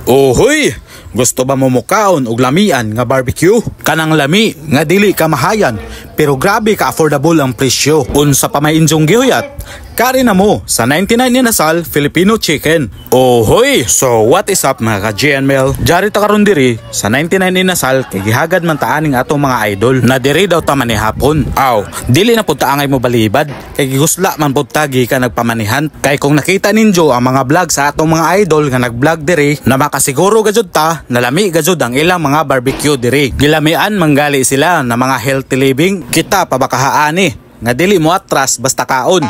Ohoy! Gusto ba mo mukaon og lamian nga barbecue? Kanang lami nga dili ka mahayan pero grabe ka affordable ang presyo. Unsa pa may injong gihuyat? Kari na mo sa 99 Inasal Filipino Chicken. Ohoy! So what is up mga ka-GNML? Jari ta karon diri sa 99 Inasal kay gihagad man ta aning atong mga idol na diri daw ta manihapon. Aw, dili na pud ta angay mo balibad kay gigusla man pud ta gikan nagpamanihan. Kay kung nakita ninyo ang mga vlog sa atong mga idol nga nag-vlog diri na makasiguro gajud ta na lami gajud ang ilang mga barbecue diri. Gilamian manggali sila na mga healthy living. Kita pabakahaani nga dili mo atras basta kaon.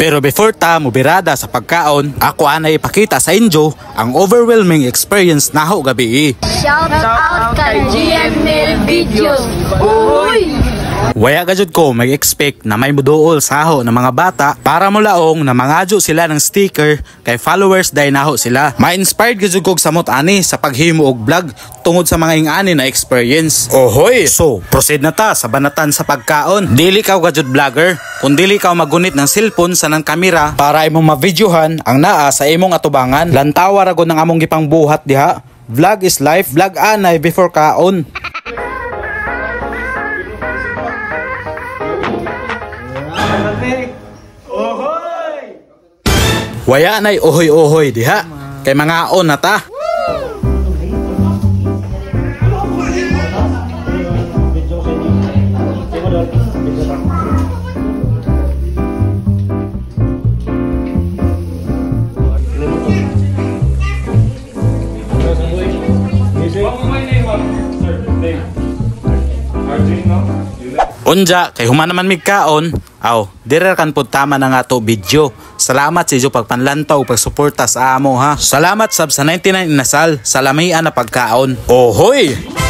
Pero before ta mubirada sa pagkaon, ako ana ipakita sa inyo ang overwhelming experience naho gabi. Shout out kay GNML Videos. Uy! Waya gajud ko mag-expect na may muduol saho ng mga bata para mulaong na mangadyo sila ng sticker kay followers day naho sila. Ma-inspired gajud ko samot ani sa paghimo og vlog tungod sa mga ingani na experience. Ohoy! So, proceed na ta sa banatan sa pagkaon. Dili ka gajud vlogger, kung dili ka magunit ng cellphone sa ng kamera para imong ma-videohan ang naa sa imong atubangan. Lantawa ra gud ng among gipang buhat diha. Vlog is life, vlog anay before kaon. Waya nay ohoy-ohoy diha kay mga on na ta. Unja kay human naman migkaon, aw dire kan pud tama na nga to video. Salamat sa inyo pagpanlantaw, pagsuporta sa amo ha. Salamat sab sa 99 Inasal sa lamian na pagkaon. Ohoy!